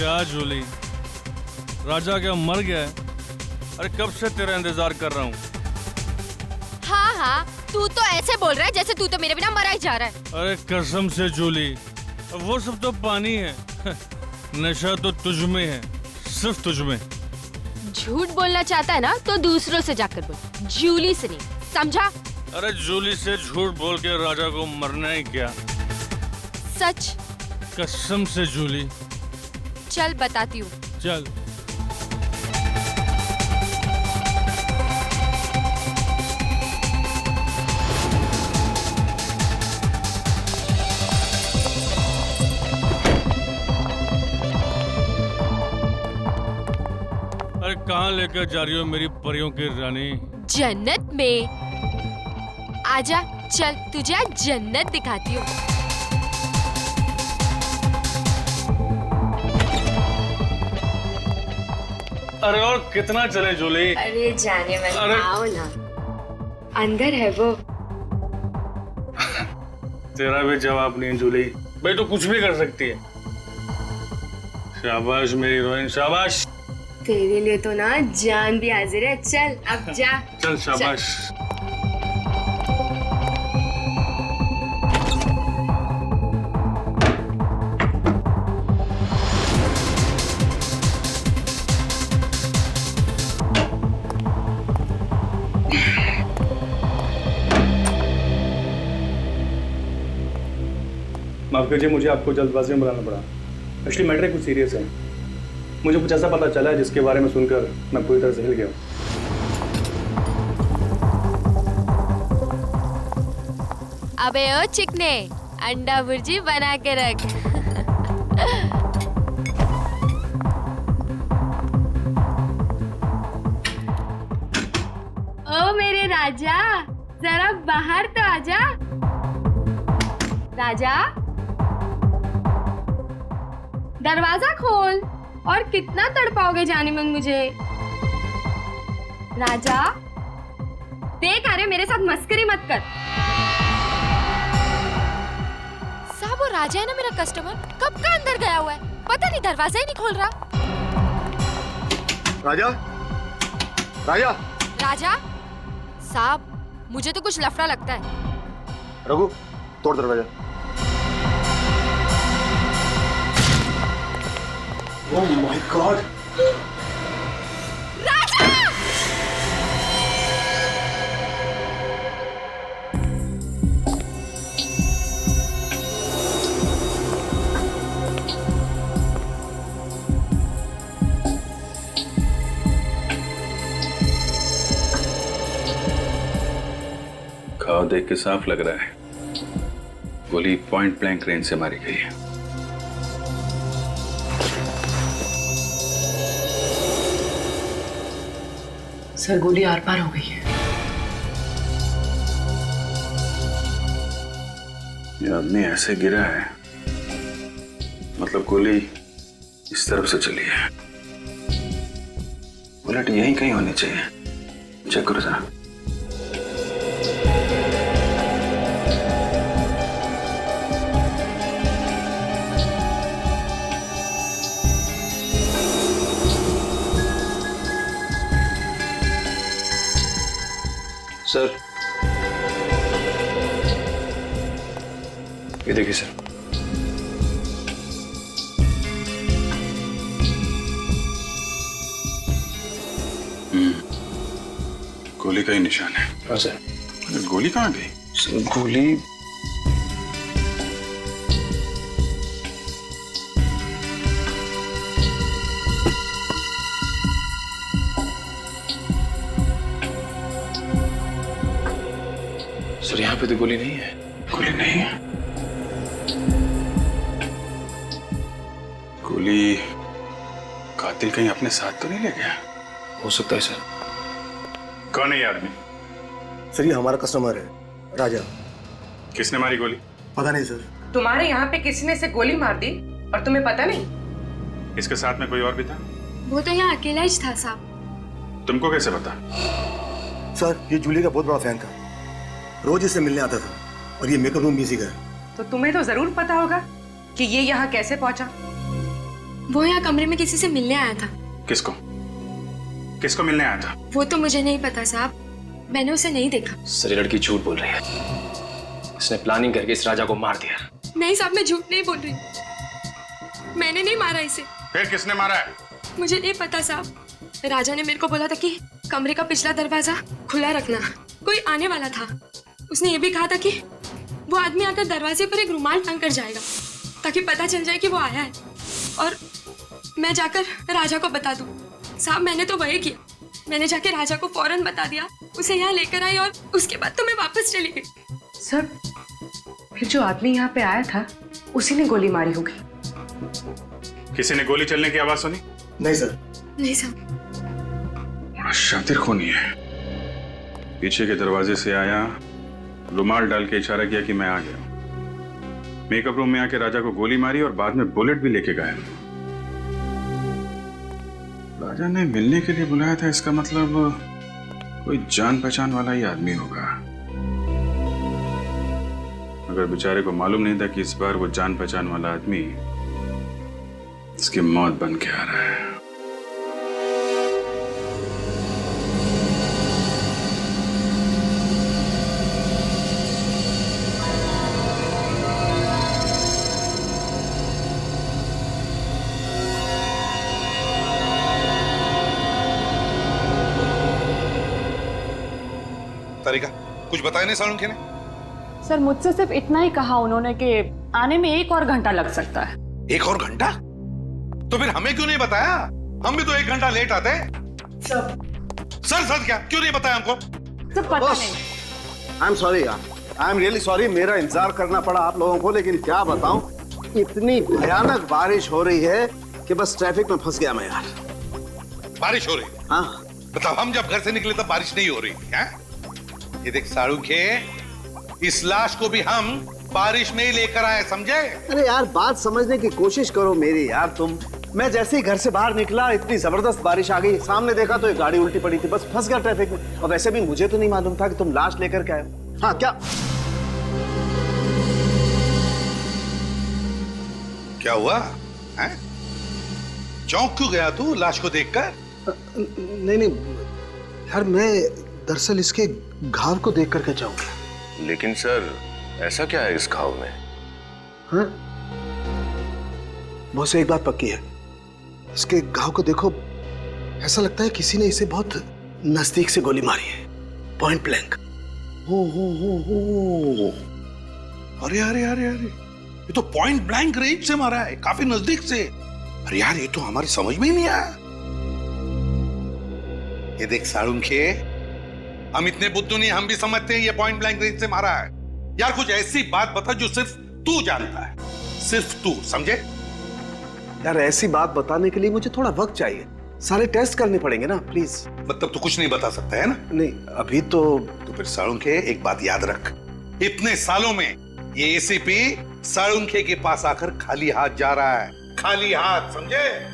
क्या जूली, राजा क्या मर गया है? अरे कब से तेरा इंतजार कर रहा हूँ। हाँ हाँ, तू तो ऐसे बोल रहा है जैसे तू तो मेरे बिना मरा ही जा रहा है। अरे कसम से जूली, वो सब तो पानी है। नशा तो तुझ में है, सिर्फ तुझ में। झूठ बोलना चाहता है ना तो दूसरों से जाकर बोल, जूली से नहीं, समझा? अरे जूली से झूठ बोल के राजा को मरना ही क्या? सच? कसम से जूली। चल बताती हूँ। चल। अरे कहाँ लेकर जा रही हो मेरी परियों की रानी? जन्नत में। आजा, चल तुझे आज जन्नत दिखाती हूँ। अरे और कितना चले जूली? अरे जाने वाले, अरे आओ ना, अंदर है वो। तेरा भी जवाब नहीं जूली, भाई तू कुछ भी कर सकती है। शाबाश मेरी हीरोइन, शाबाश। तेरे लिए तो ना जान भी हाजिर है। चल अब जा। चल शाबाश। माफ कीजिए, मुझे आपको जल्दबाजी में बुलाना पड़ा। एक्चुअली मैटर कुछ सीरियस है। मुझे कुछ ऐसा पता चला है जिसके बारे में सुनकर मैं पूरी तरह से हिल गया हूँ। अबे ओ चिकने, अंडा भुर्जी बना के रख। ओ मेरे राजा, जरा बाहर तो आजा। राजा, दरवाजा खोल। और कितना तड़पाओगे जाने मन मुझे? राजा, देख अरे मेरे साथ मस्करी मत कर। साहब वो राजा है ना मेरा कस्टमर, कब का अंदर गया हुआ है, पता नहीं दरवाजा ही नहीं खोल रहा। राजा, राजा, राजा साहब, मुझे तो कुछ लफड़ा लगता है। रघु, तोड़ दरवाजा। Oh my god! राजा! घाव देख के साफ लग रहा है गोली पॉइंट ब्लैंक रेंज से मारी गई है। सर गोली आर पार हो गई है। ये आदमी ऐसे गिरा है, मतलब गोली इस तरफ से चली है। बुलेट यहीं कहीं होनी चाहिए। चेक करो जरा। सर, ये देखिए सर। गोली का ही निशान है। हाँ सर। गोली कहाँ गई? सर गोली सर यहाँ पे तो गोली नहीं है। गोली नहीं है। गोली कातिल कहीं अपने साथ तो नहीं ले गया? हो सकता है सर। कौन है ये आदमी? सर ये हमारा कस्टमर है, राजा। किसने मारी गोली? पता नहीं सर। तुम्हारे यहाँ पे किसी ने से गोली मार दी और तुम्हें पता नहीं? इसके साथ में कोई और भी था? वो तो यहाँ अकेला ही था साहब। तुमको कैसे पता? सर ये जूली का बहुत बड़ा फैन था, रोज इससे मिलने आता था और ये मेकअप रूम भी इसी का है। तो तुम्हें तो जरूर पता होगा कि ये यहाँ कैसे पहुंचा। वो यहाँ कमरे में किसी से मिलने आया था। किसको किसको मिलने आया था? वो तो मुझे नहीं पता साहब, मैंने उसे नहीं देखा। सर ये लड़की झूठ बोल रही है, इसने प्लानिंग करके इस राजा को मार दिया। नहीं साहब, मैं झूठ नहीं बोल रही, मैंने नहीं मारा इसे। फिर किसने मारा है? मुझे नहीं पता साहब, राजा ने मेरे को बोला था कि कमरे का पिछला दरवाजा खुला रखना, कोई आने वाला था। उसने ये भी कहा था कि वो आदमी आकर दरवाजे पर एक रुमाल टांग कर जाएगा ताकि पता चल जाए कि वो आया है और मैं जाकर राजा को बता दूं। साहब मैंने तो वही किया, मैंने जाके राजा को फौरन बता दिया, उसे यहाँ लेकर आई और उसके बाद तो मैं वापस चली गई। सर, फिर जो आदमी यहाँ पे आया था उसी ने गोली मारी होगी। किसी ने गोली चलने की आवाज सुनी? नहीं सर। नहीं साहब। बड़ा शातिर खूनी है। पीछे के दरवाजे से आया, रुमाल डाल के इशारा किया कि मैं आ गया। मेकअप रूम में आके राजा को गोली मारी और बाद में बुलेट भी लेके गया। राजा ने मिलने के लिए बुलाया था, इसका मतलब कोई जान पहचान वाला ही आदमी होगा। मगर बेचारे को मालूम नहीं था कि इस बार वो जान पहचान वाला आदमी इसकी मौत बन के आ रहा है। तारिका, कुछ बताया नहीं सालुंखे ने? सर मुझसे सिर्फ इतना ही कहा उन्होंने कि आने में 1 और घंटा लग सकता है। 1 और घंटा? तो फिर हमें क्यों नहीं बताया? हम भी तो 1 घंटा लेट आते। सर क्या क्यों नहीं बताया हमको? सर पता नहीं। आई एम सॉरी यार, आई एम रियली सॉरी, मेरा इंतजार करना पड़ा आप लोगों को, लेकिन क्या बताऊं, इतनी भयानक बारिश हो रही है कि बस ट्रैफिक में फंस गया मैं यार। बारिश हो रही है? हाँ। मतलब हम जब घर से निकले तब बारिश नहीं हो रही थी? हैं? ये देख सालुंखे, इस लाश को भी हम बारिश में ही लेकर आए, समझे? अरे यार बात समझने की कोशिश करो मेरी यार तुम। मैं जैसे ही घर से बाहर निकला इतनी जबरदस्त बारिश आ गई, सामने देखा तो एक गाड़ी उल्टी पड़ी थी, बस फंस गया ट्रैफिक में। और वैसे भी मुझे तो नहीं मालूम था कि तुम लाश लेकर के आए हो। हाँ क्या हुआ? हैं? चौंक क्यों गया तू लाश को देखकर? नहीं यार, मैं दरअसल इसके घाव को देख करके जाऊंगा। लेकिन सर ऐसा क्या है इस घाव में? हाँ? बहुत एक बात पक्की है, इसके घाव को देखो, ऐसा लगता है किसी ने इसे बहुत नजदीक से गोली मारी है, पॉइंट ब्लैंक। हो। अरे ये तो पॉइंट ब्लैंक रेंज से मारा है, काफी नजदीक से। अरे यार ये तो हमारी समझ में ही नहीं आया। ये देख सालुंखे, हम इतने बुद्धू नहीं, हम भी समझते हैं ये पॉइंट ब्लैंक रेंज से मारा है। यार कुछ ऐसी बात बता जो सिर्फ तू जानता है, सिर्फ तू, समझे? यार ऐसी बात बताने के लिए मुझे थोड़ा वक्त चाहिए, सारे टेस्ट करने पड़ेंगे ना, प्लीज। मतलब तू कुछ नहीं बता सकता है ना? नहीं अभी तो फिर सालुंखे एक बात याद रख, इतने सालों में ये एसीपी सालुंखे के पास आकर खाली हाथ जा रहा है, खाली हाथ, समझे?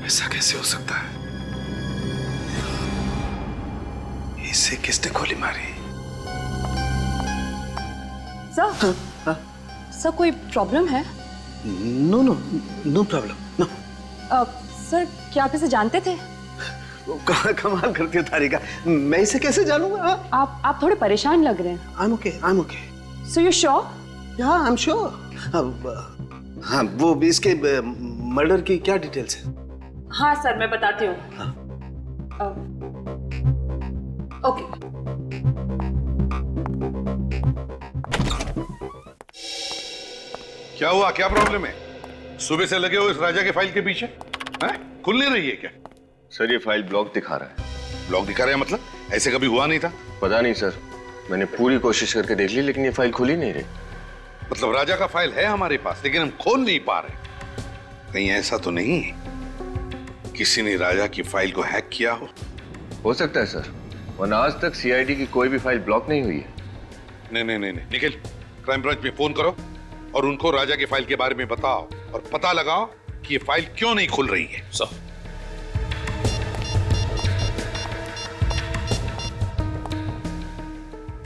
ऐसा कैसे हो सकता है? इसे किसने गोली मारी? सर सर कोई प्रॉब्लम है? No problem, no. सर क्या आप इसे जानते थे? कमाल करती हो तारिका, मैं इसे कैसे जानूंगा? आप थोड़े परेशान लग रहे हैं। I am okay. So you sure? या आई एम श्योर। हाँ वो इसके मर्डर की क्या डिटेल्स है? हाँ सर मैं बताती हूँ। ओके। क्या हुआ, क्या प्रॉब्लम है? सुबह से लगे हो इस राजा के फाइल के पीछे, हैं? खुल नहीं रही है क्या? सर ये फाइल ब्लॉक दिखा रहा है। ब्लॉक दिखा रहा है मतलब? ऐसे कभी हुआ नहीं था? पता नहीं सर, मैंने पूरी कोशिश करके देख ली लेकिन ये फाइल खुल ही नहीं रही। मतलब राजा का फाइल है हमारे पास लेकिन हम खोल नहीं पा रहे। कहीं ऐसा तो नहीं किसी ने राजा की फाइल को हैक किया हो सकता है सर, वरना आज तक सीआईडी की कोई भी फाइल ब्लॉक नहीं हुई है। नहीं, निखिल, क्राइम ब्रांच में फोन करो और उनको राजा की फाइल के बारे में बताओ और पता लगाओ कि ये फाइल क्यों नहीं खुल रही है। Sir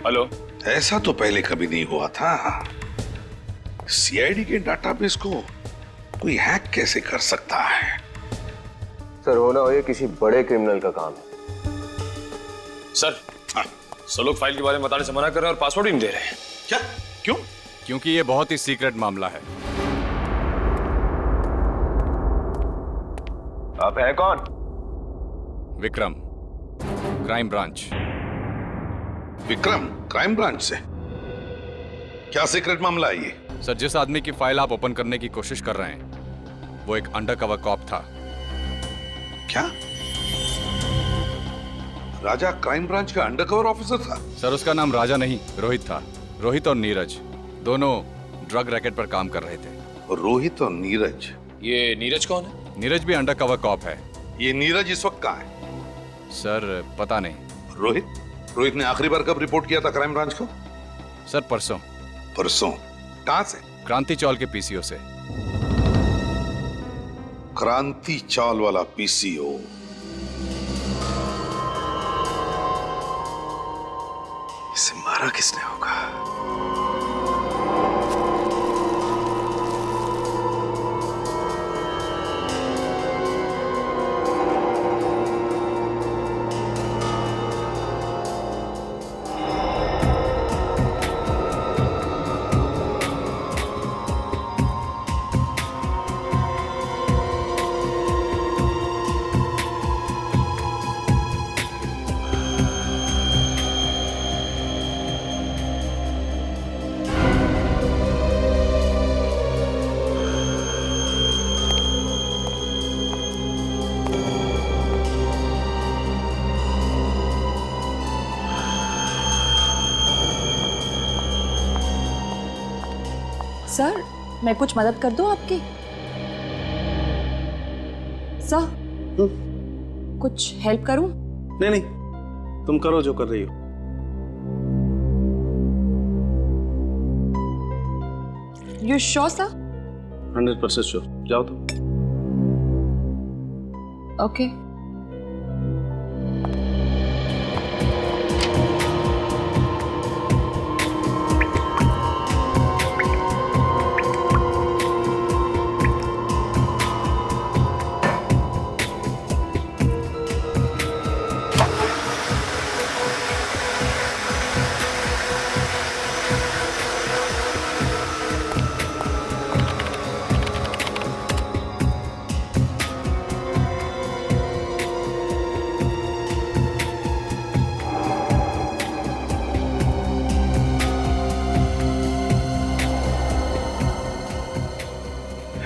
hello. ऐसा तो पहले कभी नहीं हुआ था। सीआईडी के डाटाबेस को कोई हैक कैसे कर सकता है? सर होना हो ये किसी बड़े क्रिमिनल का काम है। सर सब लोग फाइल के बारे में बताने से मना कर रहे हैं और पासवर्ड ही नहीं दे रहे हैं। क्या? क्यों? क्योंकि ये बहुत ही सीक्रेट मामला है। आप हैं कौन? Vikram, crime branch. Vikram, crime branch से? क्या सीक्रेट मामला है ये? सर, जिस आदमी की फाइल आप ओपन करने की कोशिश कर रहे हैं वो एक अंडरकवर कॉप था। क्या? राजा क्राइम ब्रांच का अंडरकवर ऑफिसर था? सर, उसका नाम राजा नहीं, रोहित था। रोहित और नीरज दोनों ड्रग रैकेट पर काम कर रहे थे। रोहित और नीरज? ये नीरज कौन है? नीरज भी अंडरकवर कॉप है। ये नीरज इस वक्त कहाँ है? सर, पता नहीं। रोहित ने आखिरी बार कब रिपोर्ट किया था क्राइम ब्रांच को? सर, परसों। परसों? कहां से? क्रांति चौल के पीसीओ से। क्रांति चौल वाला पीसीओ? इसे मारा किसने होगा? सर, मैं कुछ मदद कर दूं आपकी? सर, कुछ हेल्प करूं? नहीं, तुम करो जो कर रही हो। You sure sir? 100% श्योर। जाओ तुम। ओके।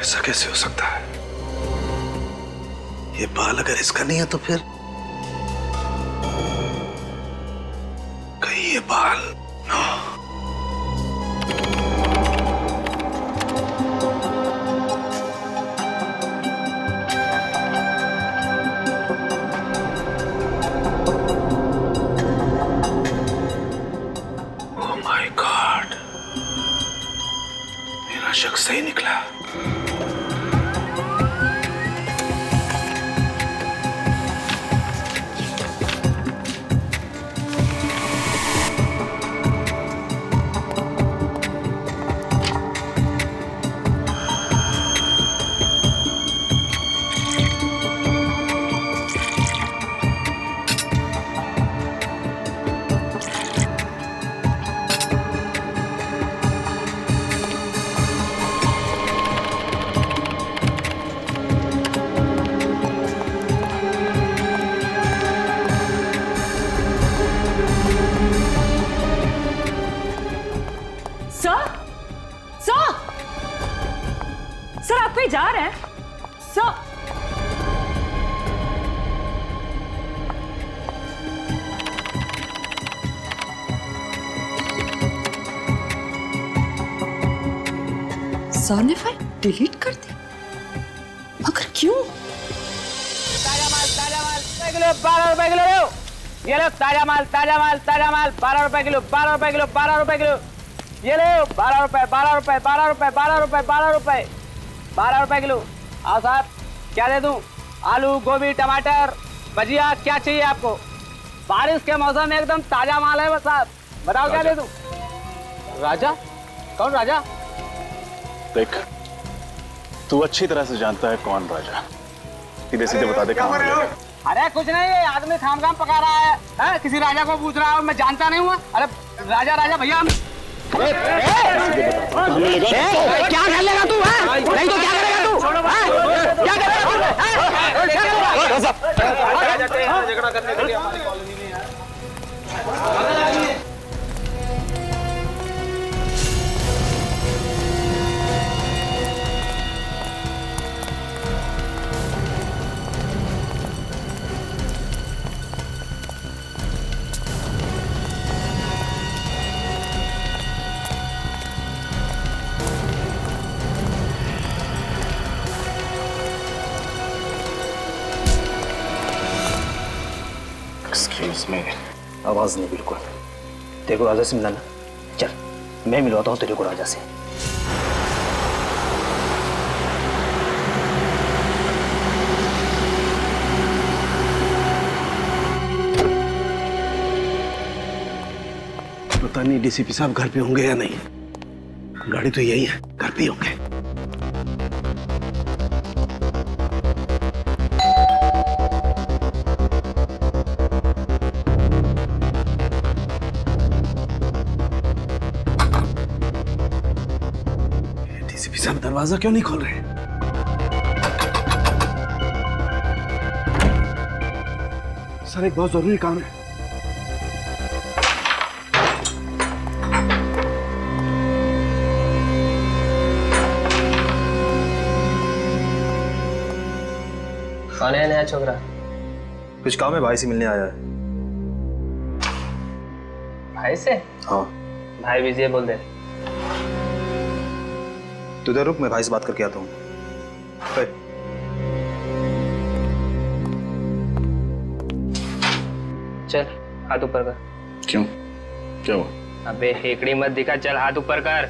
ऐसा कैसे हो सकता है? ये बाल अगर इसका नहीं है तो फिर कहीं ये बाल ओह माय गॉड, मेरा शक सही निकला। सर, आप कहीं जा रहे हैं? सर, सर ने फाइल डिलीट कर दी, मगर क्यों? ताजा माल 12 रुपए किलो। ये लो ताजा माल 12 रुपए किलो, 12 रुपए किलो, 12 रुपए किलो। ये लो 12 रुपए, 12 रुपए, 12 रुपए, 12 रुपए, 12 रुपए, 12 रुपए किलो। आओ साहब, क्या दे दूं? आलू, गोभी, टमाटर, भजिया, क्या चाहिए आपको? बारिश के मौसम में एकदम ताजा माल है बस साहब। बताओ क्या दे दूं? राजा? कौन राजा? देख, तू अच्छी तरह से जानता है कौन राजा। सीधे सीधे बता दे कहाँ है। अरे कुछ नहीं, ये आदमी खाम पका रहा है, किसी राजा को पूछ रहा है, मैं जानता नहीं हुआ। अरे राजा राजा भैया क्या कर लेगा तू? नहीं तो क्या करेगा तू? क्या करेगा? झगड़ा करने के लिए हमारी कॉलोनी में यार। एक्सक्यूज मी, आवाज नहीं बिल्कुल। तेरे को राजा से मिलाना, चल मैं मिलवाता हूँ तेरे को राजा से। पता नहीं डीसीपी साहब घर पे होंगे या नहीं। गाड़ी तो यही है, घर पे होंगे। सब दरवाजा क्यों नहीं खोल रहे? सर एक बहुत जरूरी काम है। कौन है नया छोकरा? कुछ काम है, भाई से मिलने आया है। भाई से? हाँ। भाई बिजी है, बोल दे। तू इधर रुक, मैं भाई से बात करके आता हूँ। चल हाथ ऊपर कर। क्यों? क्या हुआ? अबे हेकड़ी मत दिखा, चल हाथ ऊपर कर।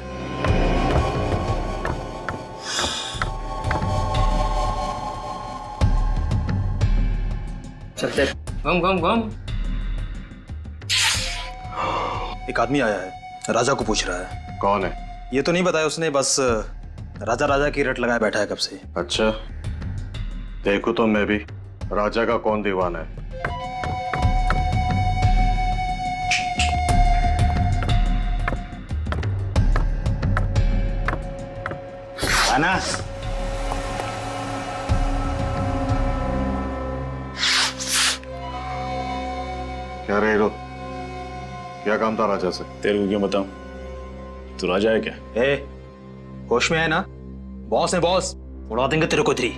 चल चल, घूम घूम घूम। एक आदमी आया है, राजा को पूछ रहा है। कौन है? ये तो नहीं बताया उसने, बस राजा राजा की रट लगाए बैठा है कब से। अच्छा, देखो तो मैं भी राजा का कौन दीवाना है। आना। क्या रे रो? क्या काम था राजा से? तेरे को क्यों बताऊं? तू राजा है क्या? होश में है ना? बॉस है बॉस, उड़ा देंगे तेरे को। तेरी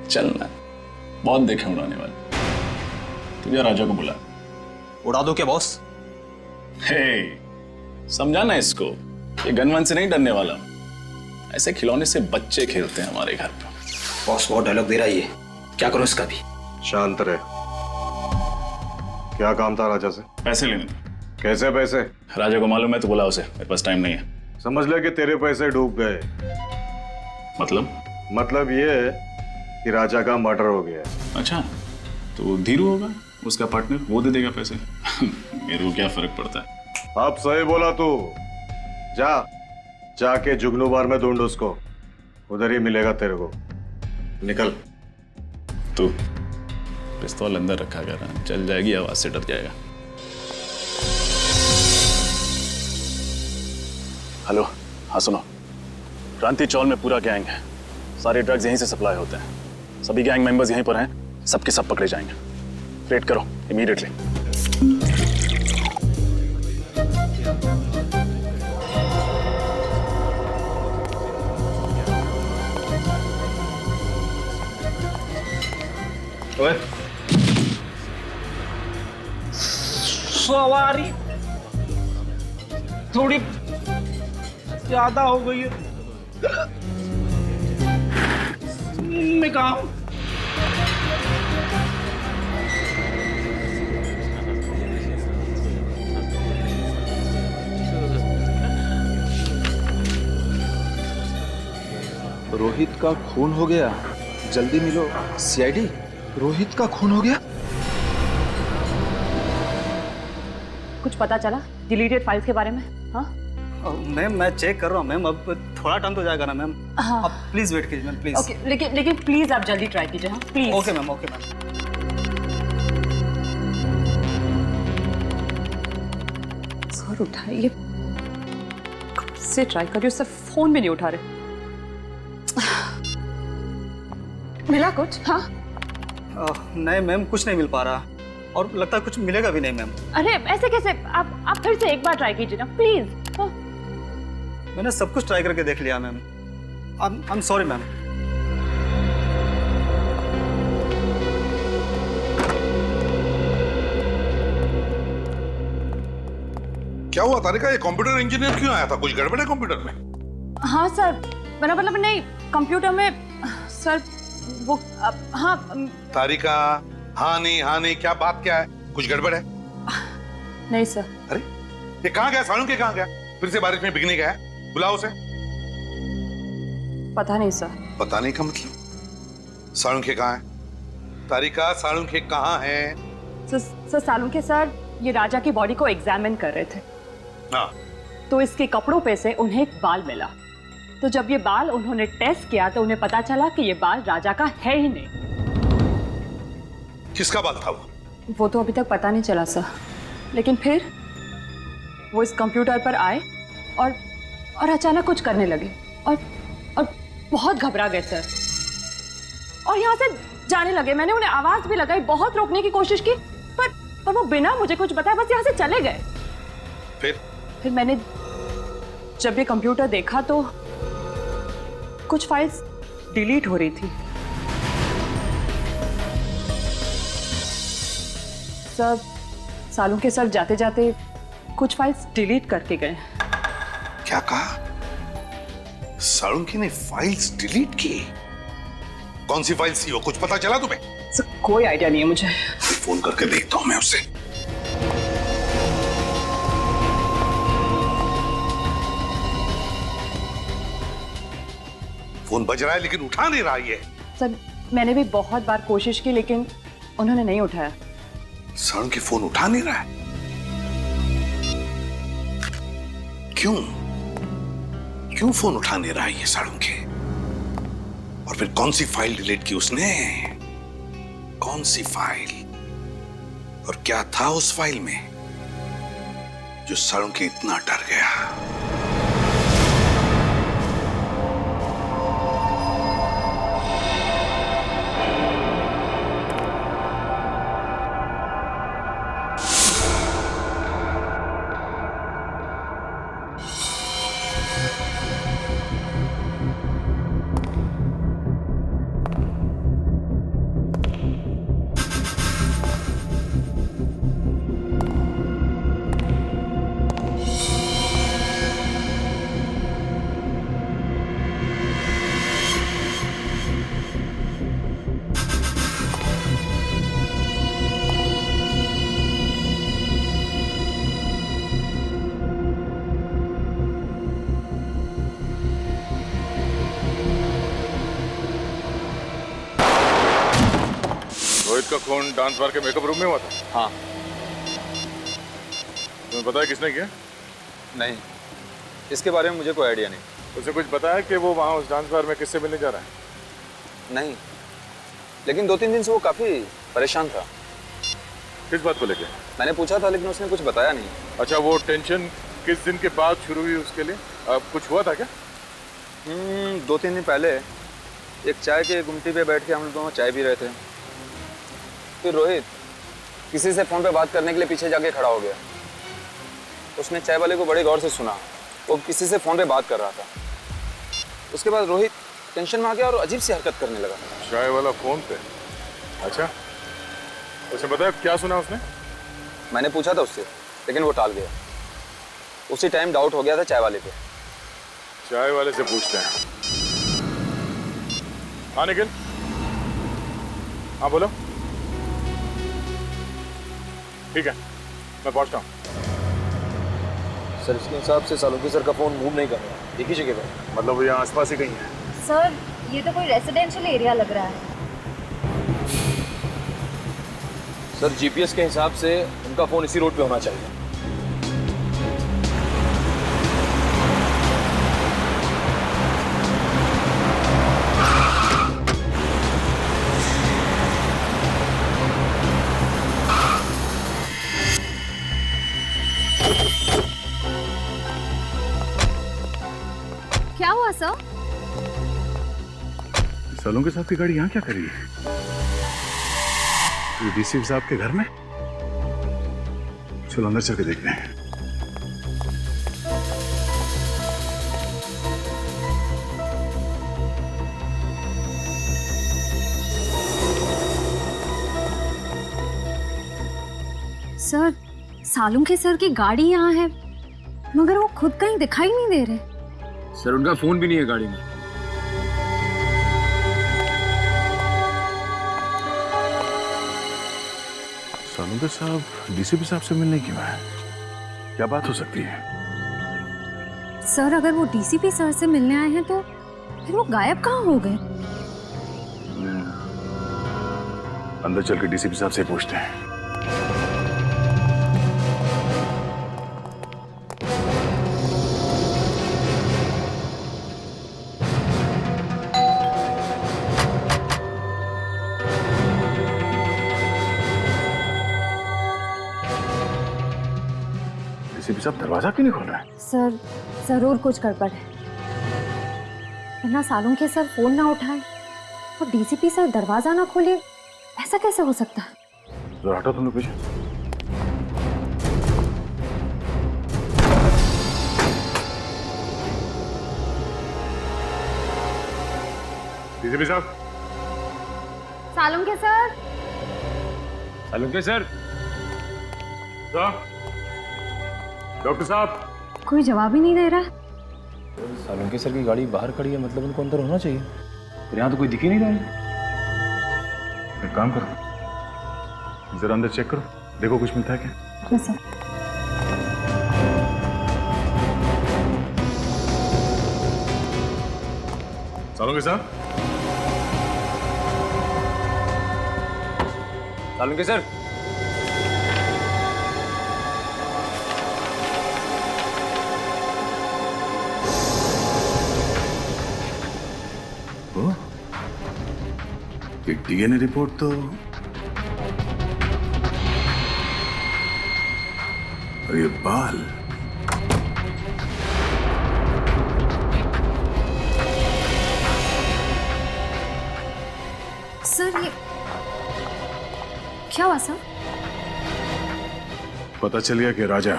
चल ना, बहुत देखे उड़ाने वाले। तुझे राजा को बुला। उड़ा दो क्या बॉस? हे, समझाना इसको, ये गनवन से नहीं डरने वाला। ऐसे खिलौने से बच्चे खेलते हैं हमारे घर पे। बॉस बहुत डायलॉग दे रहा है ये, क्या करो इसका भी? शांत रहे। क्या काम था राजा से? पैसे लेने थे। कैसे पैसे? राजा को मालूम है तो बुला उसे, मेरे पास टाइम नहीं है। समझ ले कि तेरे पैसे डूब गए। मतलब ये है कि राजा का मर्डर हो गया। अच्छा, तो धीरू होगा उसका पार्टनर, वो दे देगा पैसे। मेरे को क्या फर्क पड़ता है? अब सही बोला तू। जाके जुगनू बार में ढूंढ उसको, उधर ही मिलेगा तेरे को। निकल। तू पिस्तौल अंदर रखा कर, चल जाएगी आवाज से डर जाएगा। हेलो, हाँ सुनो, क्रांति चौल में पूरा गैंग है। सारे ड्रग्स यहीं से सप्लाई होते हैं। सभी गैंग मेंबर्स यहीं पर हैं, सबके सब पकड़े जाएंगे। रेड करो इमीडिएटली। ओए, सवारी थोड़ी ज्यादा हो गई है। मैं कहा हूं? रोहित का खून हो गया, जल्दी मिलो। सीआईडी, रोहित का खून हो गया। कुछ पता चला डिलीटेड फाइल्स के बारे में? हाँ मैम मैं चेक कर रहा हूँ मैम, अब थोड़ा टाइम तो जाएगा ना मैम। हाँ। आप प्लीज वेट कीजिए मैम, प्लीज। ओके, लेकिन प्लीज आप जल्दी ट्राई कीजिए। हाँ please. Okay ma'am, okay ma'am. Sir उठाइए, कब से ट्राई कर रही हूँ, सर फोन भी नहीं उठा रहे। मिला कुछ? हाँ नहीं मैम, कुछ नहीं मिल पा रहा, और लगता है कुछ मिलेगा भी नहीं मैम। अरे ऐसे कैसे? आप फिर से एक बार ट्राई कीजिए ना प्लीज। हाँ। मैंने सब कुछ ट्राई करके देख लिया ma'am. I am sorry ma'am. क्या हुआ तारिका, ये कंप्यूटर इंजीनियर क्यों आया था? कुछ गड़बड़ है कंप्यूटर में? हाँ सर, मेरा मतलब नहीं, कंप्यूटर में सर वो हाँ। तारिका, हाँ नहीं, क्या बात क्या है? कुछ गड़बड़ है? नहीं सर। अरे ये कहाँ गया? सालुंखे कहाँ गया? फिर से बारिश में भीगने गया? बुलाओ उसे। पता नहीं सर। पता नहीं का मतलब? सालुंखे कहाँ है? तारिका, सालुंखे कहाँ है? सर सालुंखे सर ये राजा की बॉडी को एग्जामिन कर रहे थे। हाँ। तो इसके कपड़ों पे से उन्हें एक बाल मिला, तो जब ये बाल उन्होंने टेस्ट किया तो उन्हें पता चला कि ये बाल राजा का है ही नहीं। किसका बाल था वो? वो तो अभी तक पता नहीं चला सर, लेकिन फिर वो इस कंप्यूटर पर आए और अचानक कुछ करने लगे और बहुत घबरा गए सर, और यहाँ से जाने लगे। मैंने उन्हें आवाज भी लगाई, बहुत रोकने की कोशिश की, पर वो बिना मुझे कुछ बताए बस यहाँ से चले गए। फिर मैंने जब ये कंप्यूटर देखा तो कुछ फाइल्स डिलीट हो रही थी। सर सालुंखे सर जाते जाते कुछ फाइल्स डिलीट करके गए। क्या कहा? सालुंखे ने फाइल्स डिलीट की? कौन सी फाइल्स थी वो? कुछ पता चला तुम्हें? सर कोई आइडिया नहीं है मुझे। फोन करके देखता हूं मैं उससे। फोन बज रहा है लेकिन उठा नहीं रहा ये। सर मैंने भी बहुत बार कोशिश की लेकिन उन्होंने नहीं उठाया। सालुंखे फोन उठा नहीं रहा है? क्यों फोन उठा नहीं रहा है ये सालुंखे? और फिर कौन सी फाइल डिलीट की उसने? कौन सी फाइल? और क्या था उस फाइल में जो सालुंखे इतना डर गया? रोहित का खून डांस बार के मेकअप रूम में हुआ था? हाँ। तुम्हें पता है किसने किया? नहीं, इसके बारे में मुझे कोई आइडिया नहीं। उसे कुछ पता है कि वो वहाँ उस डांस बार में किससे मिलने जा रहा है? नहीं, लेकिन 2-3 दिन से वो काफी परेशान था। किस बात को लेके? मैंने पूछा था लेकिन उसने कुछ बताया नहीं। अच्छा, वो टेंशन किस दिन के बाद शुरू हुई उसके लिए? कुछ हुआ था क्या? 2-3 दिन पहले एक चाय के गुमटी पे बैठ के हम लोग दोनों चाय पी रहे थे। फिर रोहित किसी से फोन पे बात करने के लिए पीछे जाके खड़ा हो गया। उसने चाय वाले को बड़े गौर से सुना, वो किसी से फोन पे बात कर रहा था। उसके बाद रोहित टेंशन में आ गया और अजीब सी हरकत करने लगा। चाय वाला फोन पे? अच्छा, उसे बताया क्या सुना उसने? मैंने पूछा था उससे लेकिन वो टाल गया। उसी टाइम डाउट हो गया था चाय वाले पे। चाय वाले से पूछते हैं। हाँ निखिल, हाँ बोलो। ठीक है, मैं पहुंचता हूँ। सर इसके हिसाब से सालुंखे सर का फोन मूव नहीं कर रहा, एक ही जगह पर। मतलब वो यहाँ आसपास ही कहीं है? सर ये तो कोई रेसिडेंशियल एरिया लग रहा है। सर जीपीएस के हिसाब से उनका फोन इसी रोड पे होना चाहिए। सालों के साथ की गाड़ी यहाँ क्या करी है? डीसी साहब के घर में? चलो अंदर चल के देखते हैं। सर, सालुंखे सर की गाड़ी यहाँ है, मगर वो खुद कहीं दिखाई नहीं दे रहे। सर उनका फोन भी नहीं है गाड़ी में। सालुंखे साहब डीसीपी साहब से मिलने क्यों आए? क्या बात हो सकती है? सर, अगर वो डीसीपी सर से मिलने आए हैं तो फिर वो गायब कहाँ हो गए? अंदर चल के डीसीपी साहब से पूछते हैं। डीसीपी साहब दरवाजा क्यों नहीं खोल रहे? सर, जरूर कुछ गड़बड़ है, वरना सालुंखे सर फोन ना उठाए और डीसीपी सर दरवाजा ना खोले, ऐसा कैसे हो सकता है? जरा हटो तुम लोग पीछे। डीसीपी साहब। Salunkhe sir. Salunkhe sir. Doctor साहब। कोई जवाब ही नहीं दे रहा। सालुंखे सर की गाड़ी बाहर खड़ी है, मतलब उनको अंदर होना चाहिए, पर यहाँ तो कोई दिख ही नहीं रहा है। एक काम करो, जरा अंदर चेक करो, देखो कुछ मिलता है क्या? हाँ सर। सालुंखे साहब। सालुंखे सर। एक डीएनए रिपोर्ट तो और ये बाल, सर ये क्या हुआ सर? पता चल गया कि राजा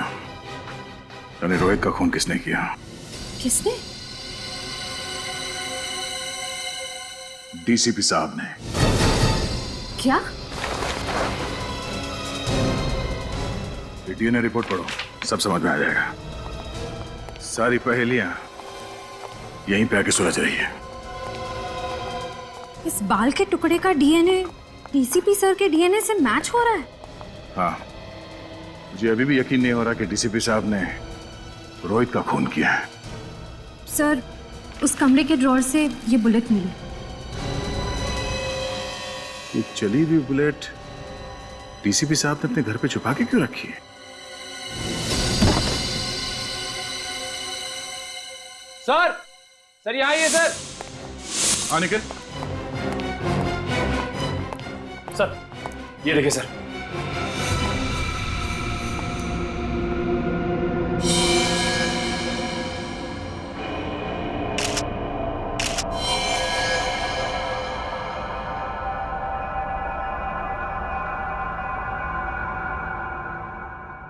यानी रोहित का खून किसने किया। किसने? डीसीपी साहब ने। क्या? डीएनए रिपोर्ट पढ़ो, सब समझ में आ जाएगा। सारी पहेलियां यहीं पे आके सुलझ रही है। इस बाल के टुकड़े का डीएनए डीसीपी सर के डीएनए से मैच हो रहा है? हाँ, मुझे अभी भी यकीन नहीं हो रहा कि डीसीपी साहब ने रोहित का खून किया है। सर, उस कमरे के ड्रॉर से ये बुलेट मिली। ये चली हुई बुलेट डीसीपी साहब ने अपने घर पे छुपा के क्यों रखी है? सर यहाँ आइए सर। हाँ निकल। सर ये देखिए सर।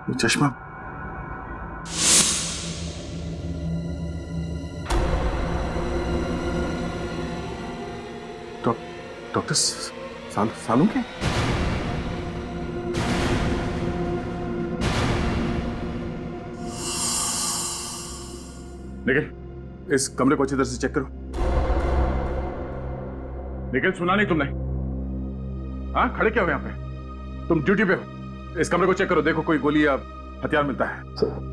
ये चश्मा डॉक्टर सालुंखे? निखिल, इस कमरे को अच्छी तरह से चेक करो। निखिल, सुना नहीं तुमने? हाँ, खड़े क्या हो यहाँ पे? तुम ड्यूटी पे हो। इस कमरे को चेक करो, देखो कोई गोली या हथियार मिलता है।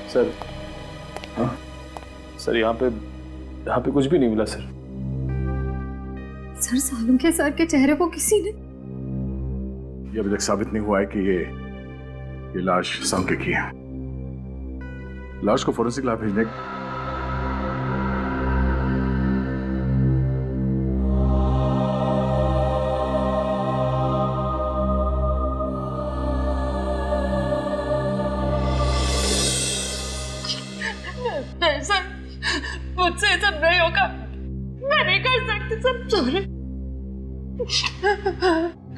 सर, हाँ सर, यहाँ पे कुछ भी नहीं मिला सर। सर सालुंखे सर के चेहरे को किसी ने ये अभी तक साबित नहीं हुआ है कि ये लाश सालुंखे की है। लाश को फोरेंसिक लैब भेजने नहीं सर, मुझसे ये सब नहीं होगा। मैं नहीं कर सकती सर, सॉरी।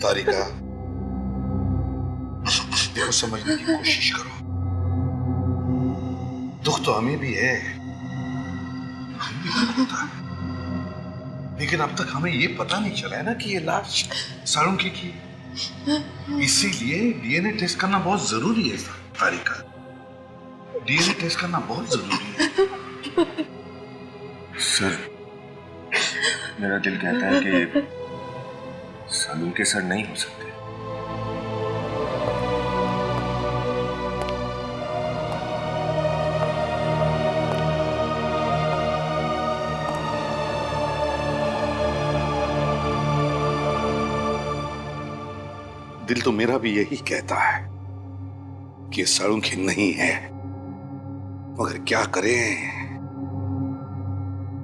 तारिका, देखो समझने की कोशिश करो। दुख तो हमें भी है, हमें भी दुख होता है, लेकिन अब तक हमें ये पता नहीं चला है ना कि ये लाश सालुंखे की है। इसीलिए डीएनए टेस्ट करना बहुत जरूरी है तारिका। डीएनए टेस्ट करना बहुत जरूरी है। सर, मेरा दिल कहता है कि सालुंखे सर नहीं हो सकते। दिल तो मेरा भी यही कहता है कि सालुंखे नहीं है, मगर क्या करें,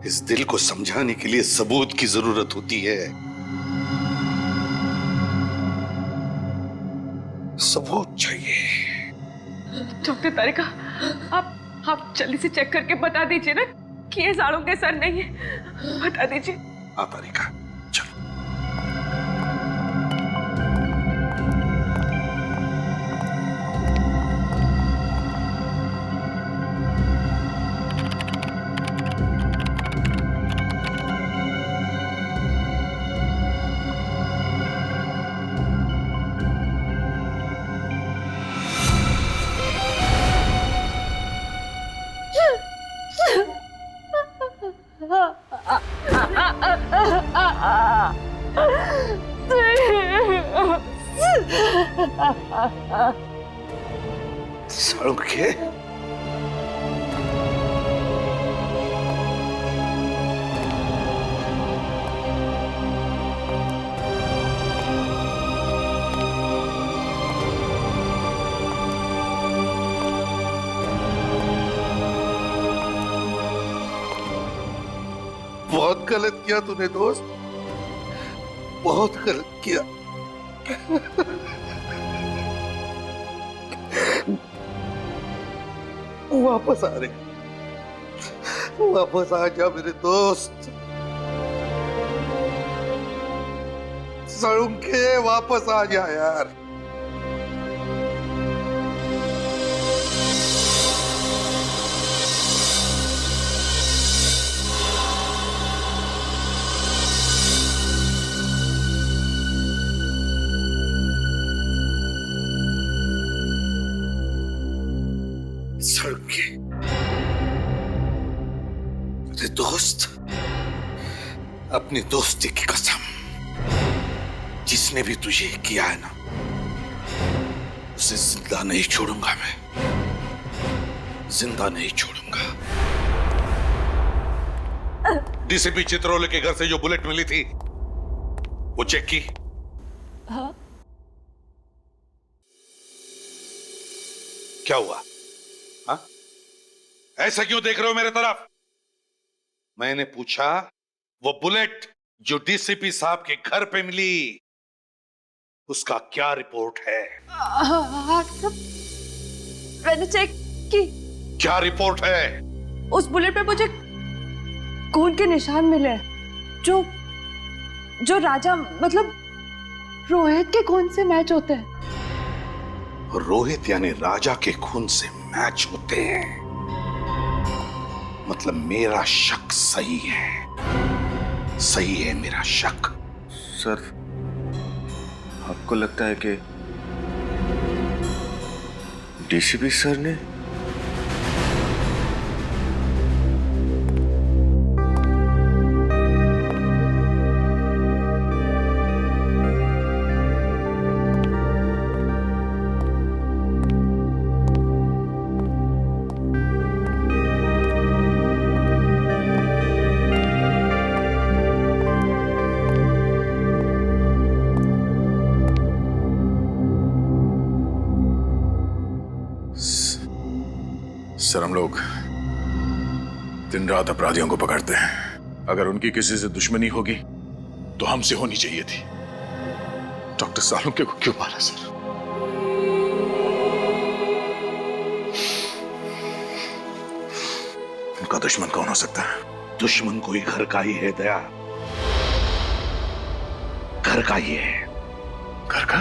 इस दिल को समझाने के लिए सबूत की जरूरत होती है। सबूत चाहिए। डॉक्टर तारिका, आप जल्दी से चेक करके बता दीजिए ना कि ये सालुंखे सर नहीं है। बता दीजिए। हाँ तारिका, सालुंखे, बहुत गलत किया तूने दोस्त, बहुत गलत किया। वापस आ रहे, वापस आ जा मेरे दोस्त। सालुंखे, वापस आ जा यार। सालुंखे, मेरे दोस्त, अपनी दोस्ती की कसम, जिसने भी तुझे किया है ना, उसे जिंदा नहीं छोड़ूंगा मैं, जिंदा नहीं छोड़ूंगा। डीसीपी चित्रोले के घर से जो बुलेट मिली थी, वो चेक की? हाँ। क्या हुआ? हाँ? ऐसा क्यों देख रहे हो मेरे तरफ? मैंने पूछा, वो बुलेट जो डीसीपी साहब के घर पे मिली, उसका क्या रिपोर्ट है? सब मैंने चेक की। क्या रिपोर्ट है? उस बुलेट पे मुझे खून के निशान मिले, जो राजा मतलब रोहित के खून से मैच होते हैं। रोहित यानी राजा के खून से मैच होते हैं, मतलब मेरा शक सही है, सही है मेरा शक। सर, आपको लगता है कि डीसीपी सर ने? सर, हम लोग दिन रात अपराधियों को पकड़ते हैं। अगर उनकी किसी से दुश्मनी होगी तो हमसे होनी चाहिए थी। डॉक्टर सालुंके को क्यों मारा सर? उनका दुश्मन कौन हो सकता है? दुश्मन कोई घर का ही है दया, घर का ही है। घर का?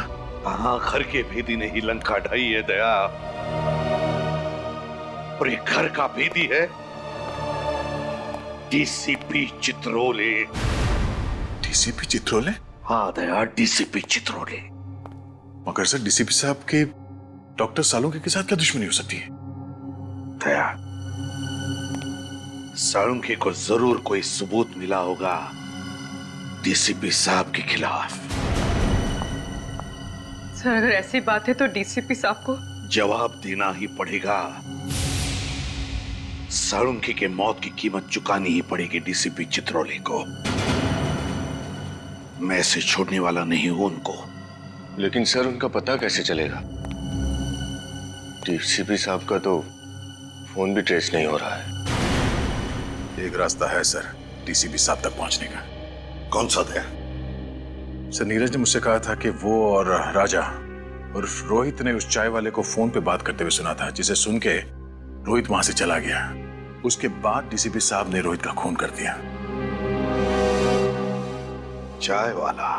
हाँ, घर के भेदी ने ही लंका ढाई है दया, और ये घर का भेदी है डीसीपी चित्रोले। डीसीपी चित्रोले? हाँ दया, डीसीपी चित्रोले। मगर सर, डीसीपी साहब के डॉक्टर सालुंके के साथ क्या दुश्मनी हो सकती है? दया, सालुंके को जरूर कोई सबूत मिला होगा डीसीपी साहब के खिलाफ। सर, अगर ऐसी बात है तो डीसीपी साहब को जवाब देना ही पड़ेगा। सालुंके के मौत की कीमत चुकानी ही पड़ेगी डीसीपी चित्रोले को। मैं इसे छोड़ने वाला नहीं हूं उनको। लेकिन सर, उनका पता कैसे चलेगा? डीसीपी साहब का तो फोन भी ट्रेस नहीं हो रहा है। एक रास्ता है सर डीसीपी साहब तक पहुंचने का। कौन सा दया? सर, नीरज ने मुझसे कहा था कि वो और राजा और रोहित ने उस चाय वाले को फोन पे बात करते हुए सुना था, जिसे सुन के रोहित वहां से चला गया। उसके बाद डीसीपी साहब ने रोहित का खून कर दिया। चाय वाला?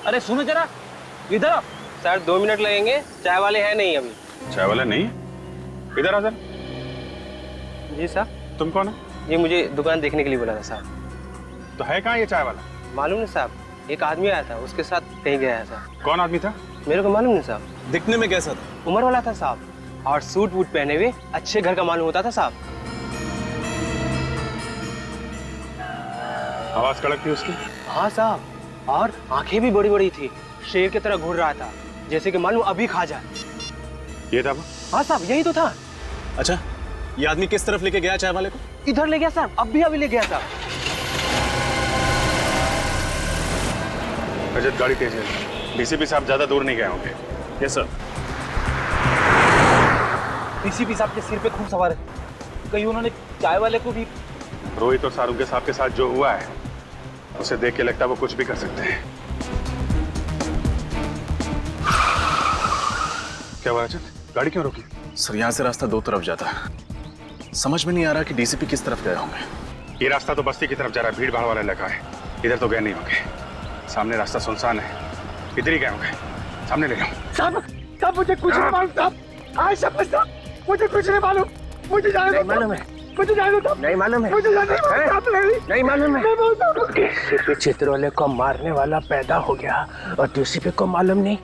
अरे सुनो जरा, इधर आओ। सर 2 मिनट लगेंगे, चाय वाले हैं नहीं अभी। चाय वाला नहीं? इधर आ सर। जी साहब। तुम कौन हो? ये मुझे दुकान देखने के लिए बोला था साहब। तो है कहाँ ये चाय वाला? मालूम नहीं साहब, एक आदमी आया था, उसके साथ कहीं गया है साहब। कौन आदमी था? मेरे को मालूम नहीं साहब। दिखने में कैसा था? उम्र वाला था साहब, और सूट वूट पहने हुए अच्छे घर का मालूम होता था साहब। आवाज कड़क थी उसकी? हाँ साहब, और आंखें भी बड़ी बड़ी थी, शेर की तरह घूर रहा था, जैसे कि मालूम अभी खा जाए। ये था? हाँ साहब, यही तो था। अच्छा, ये आदमी किस तरफ लेके गया चाय वाले को? इधर ले गया साहब, अभी ले गया साहब। रजत, गाड़ी तेज है। डीसीपी साहब ज्यादा दूर नहीं गए होंगे। Yes sir. डीसीपी साहब के सिर पे खून सवार है, कहीं उन्होंने चाय वाले को भी। रोहित और सालुंके साहब के साथ जो हुआ है, उसे देख के लगता है वो कुछ भी कर सकते हैं। क्या हुआ रजत? गाड़ी क्यों रोकी? सर, यहाँ से रास्ता 2 तरफ जाता है, समझ में नहीं आ रहा कि डीसीपी किस तरफ गए होंगे। ये रास्ता तो बस्ती की तरफ जा रहा है, भीड़ भाड़ वाला इलाका है। इधर तो गए नहीं होंगे। सामने रास्ता सुनसान है, इधर ही गए होंगे। सामने ले जाओ। साहब, मुझे कुछ नहीं मालूम साहब। आज साहब, मुझे कुछ नहीं मालूम। मुझे जाने दो। मालूम है, मुझे जाने दो। नहीं मालूम है, मुझे जाने दो। नहीं मालूम है। डीसीपी चित्रोले को मारने वाला पैदा हो गया और डीसीपी को मालूम नहीं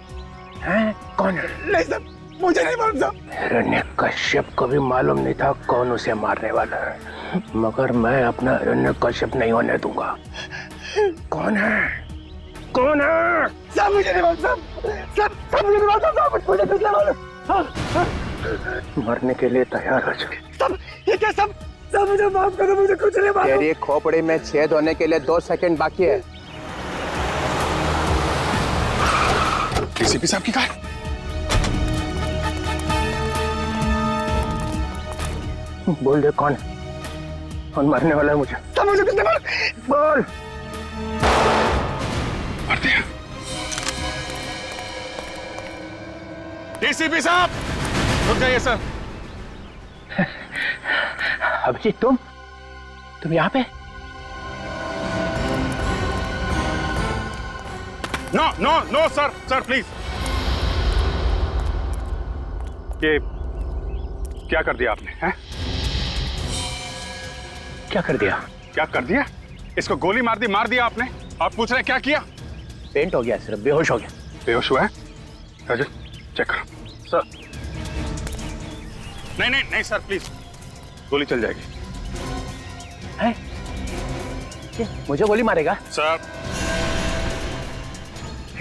है कौन है? नहीं साहब, मुझे नहीं मालूम साहब। हिरण्यकश्यप को भी मालूम नहीं था कौन उसे मारने वाला है, मगर मैं अपना हिरण्यकश्यप नहीं होने दूंगा। कौन है? कौन है? सब मुझे नहीं मालूम साहब। सब मुझे नहीं मालूम साहब। मुझे कुछ नहीं मालूम। मरने के लिए तैयार हो चुके सब। ये क्या सब? सब मुझे माफ करो, मुझे कुछ नहीं मालूम। तेरी खोपड़ी में छेद होने के लिए 2 सेकंड बाकी है। डीसीपी साहब की कार? बोल दे कौन मरने वाला है मुझे। सब मुझे कुछ नहीं मालूम। बोल। मार दिया। डीसीपी साहब, रुक जाइए सर। अभिजीत, तुम यहाँ पे? No no no sir, sir please. ये क्या कर दिया आपने? हैं? क्या कर दिया? क्या कर दिया? इसको गोली मार दिया आपने, और पूछ रहे क्या किया? पेंट हो गया, सिर्फ बेहोश हो गया। बेहोश हुआ है? रजत, चेक करो। सर। नहीं सर प्लीज, गोली चल जाएगी। है? मुझे गोली मारेगा? सर।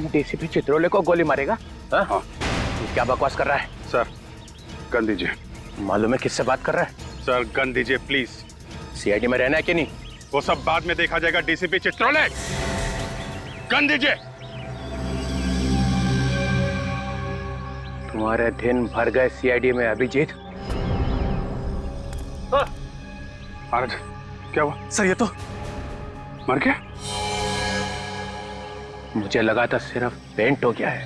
डीसीपी चित्रोले को गोली मारेगा? हाँ। क्या बकवास कर रहा है? सर, गन दीजिए। मालूम है किससे बात कर रहा है? सर, गन दीजिए प्लीज। सीआईडी में रहना है कि नहीं? वो सब बाद में देखा जाएगा। डीसीपी चित्रोले, गन दीजिए। तुम्हारे दिन भर गए सीआईडी में अभिजीत। महाराज क्या हुआ? सर ये तो मर गया। मुझे लगा था सिर्फ पेंट हो गया है,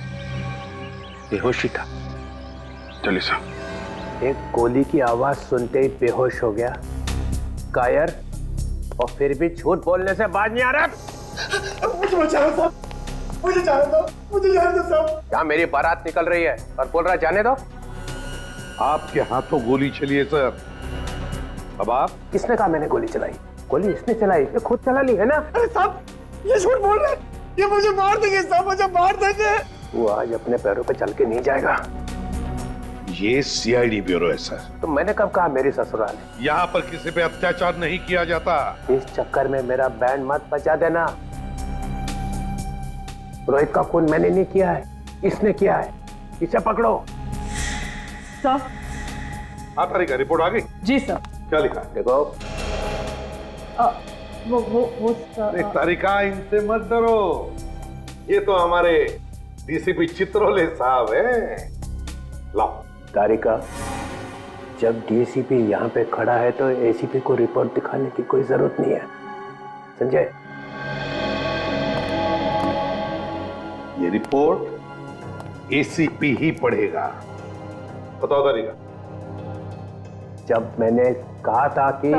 बेहोशी था। चलिए साहब। एक गोली की आवाज सुनते ही बेहोश हो गया, कायर, और फिर भी झूठ बोलने से बाज नहीं आ रहा। मुझे बचाओ साहब, मुझे जाने दो, मुझे जाने दो साहब। क्या मेरी बारात निकल रही है और बोल रहा जाने दो? आपके हाथों गोली चली है सर। अब आप? किसने कहा मैंने गोली चलाई? गोली इसने चलाई, ये खुद चला ली है ना? अरे साहब ये झूठ बोल रहे हैं, ये मुझे मार देंगे साहब, मुझे मार देंगे। वो आज अपने पैरों पे चल के नहीं जाएगा। ये सीआईडी ब्यूरो है सर। तो मैंने कब कहा मेरी ससुराल है? यहाँ पर किसी पे अत्याचार नहीं किया जाता। इस चक्कर में मेरा बैंड मत बजा देना। रोहित का खून मैंने नहीं किया है, इसने किया है। इसे पकड़ो। सर। हाँ तारिका, रिपोर्ट आ गई? जी सर। क्या लिखा? देखो। वो तारिका, इनसे मत डरो, ये तो हमारे डीसीपी चित्रोले साहब हैं। लाओ। तारिका, जब डीसीपी यहाँ पे खड़ा है तो एसीपी को रिपोर्ट दिखाने की कोई जरूरत नहीं है, संजय। ये रिपोर्ट एसीपी ही पढ़ेगा। बताओ तारिका। जब मैंने कहा था कि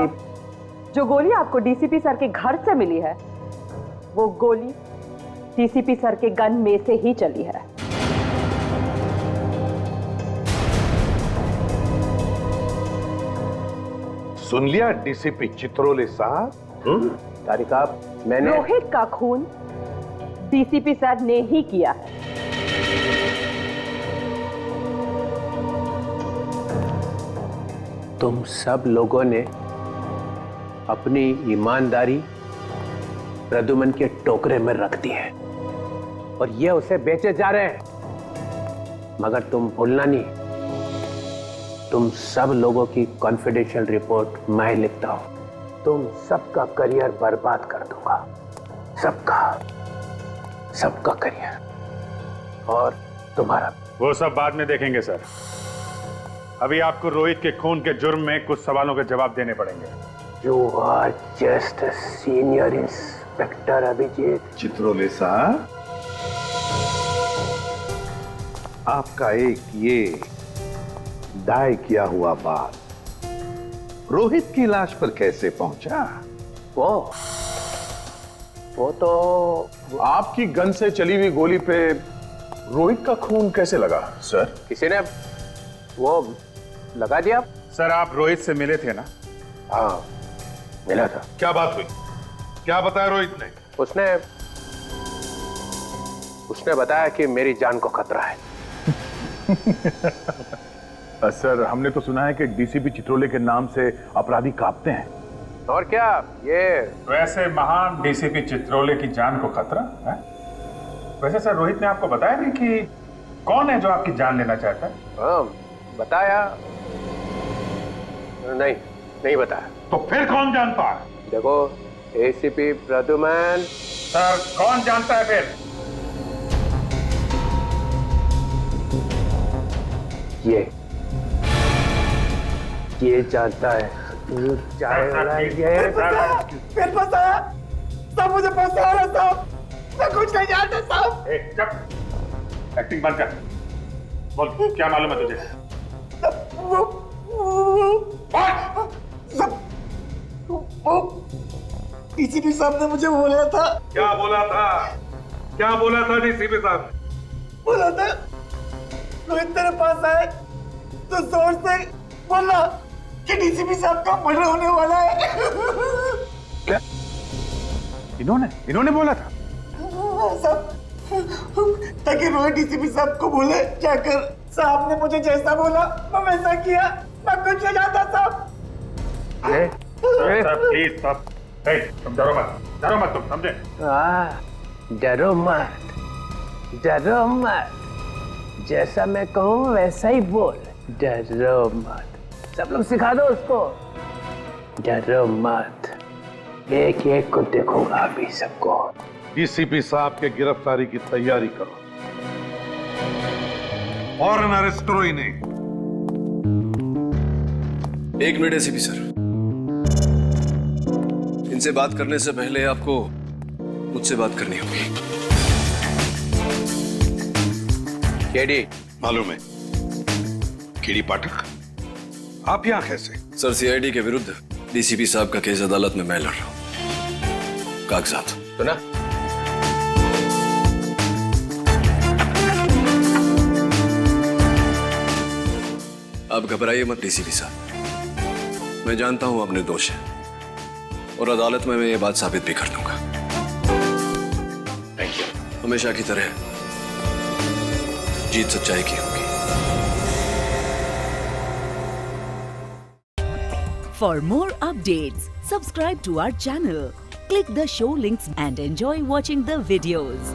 जो गोली आपको डीसीपी सर के घर से मिली है, वो गोली डीसीपी सर के गन में से ही चली है। सुन लिया डीसीपी चित्रोले साहब? तारिका, मैंने रोहित का खून डीसीपी सर ने ही किया है। तुम सब लोगों ने अपनी ईमानदारी प्रद्युमन के टोकरे में रख दी है और ये उसे बेचे जा रहे हैं। मगर तुम भूलना नहीं, तुम सब लोगों की कॉन्फिडेंशियल रिपोर्ट मैं लिखता हूं। तुम सबका करियर बर्बाद कर दूंगा, सबका करियर और तुम्हारा। वो सब बाद में देखेंगे सर। अभी आपको रोहित के खून के जुर्म में कुछ सवालों के जवाब देने पड़ेंगे। You are just a senior inspector, Abhijit. Chitrole साहब, आपका एक ये दाय किया हुआ बात रोहित की लाश पर कैसे पहुंचा? वो तो आपकी गन से चली हुई गोली पे रोहित का खून कैसे लगा सर? किसी ने वो लगा दिया। सर आप रोहित से मिले थे ना? हाँ मिला था। क्या बात हुई? क्या बताया रोहित ने? उसने बताया कि मेरी जान को खतरा है। सर हमने तो सुना है कि डीसीपी चित्रोले के नाम से अपराधी कांपते हैं। और क्या ये वैसे महान डीसीपी चित्रोले की जान को खतरा है? वैसे सर रोहित ने आपको बताया नहीं कि कौन है जो आपकी जान लेना चाहता है? हाँ बताया नहीं बताया। तो फिर कौन जानता है? देखो एसीपी प्रद्युमन। सर कौन जानता है फिर? ये जानता है। फिर फंसाया सब, मुझे फंसा रहा साहब, मैं कुछ नहीं जानता साहब। एक्टिंग बंद कर, बोल क्या मालूम है तुझे? वो डीसीपी साहब ने मुझे बोला था। क्या बोला था? क्या बोला था डीसीपी साहब? बोला था रोहित तेरे पास आए तो जोर से बोला कि डीसीपी साहब का मर्डर होने वाला है। क्या? इन्होंने बोला था? सब ताकि रोहित डीसीपी साहब को बोले जाकर साहब ने मुझे जैसा बोला मैं वैसा किया, मैं कुछ नहीं जानता साहब। Please stop. तुम डरो मत तुम, समझे? डरो मत, जैसा मैं कहूँ वैसा ही बोल। डरो मत, सब लोग सिखा दो उसको। डरो मत, एक एक को देखूंगा अभी सबको। डीसीपी साहब के गिरफ्तारी की तैयारी करो। फौरन अरेस्ट करो इन्हें। एक मिनट एसीपी सर, इनसे बात करने से पहले आपको मुझसे बात करनी होगी। केडी मालूम है, केडी पाठक, आप यहां कैसे? सर, सीआईडी के विरुद्ध डीसीपी साहब का केस अदालत में मैं लड़ रहा हूं। कागजात तो ना आप घबराइए मत डीसीपी साहब, मैं जानता हूं आप निर्दोष हैं और अदालत में मैं ये बात साबित भी कर दूंगा। Thank you. हमेशा की तरह जीत सच्चाई की होगी। For more updates, subscribe to our channel, click the show links and enjoy watching the videos.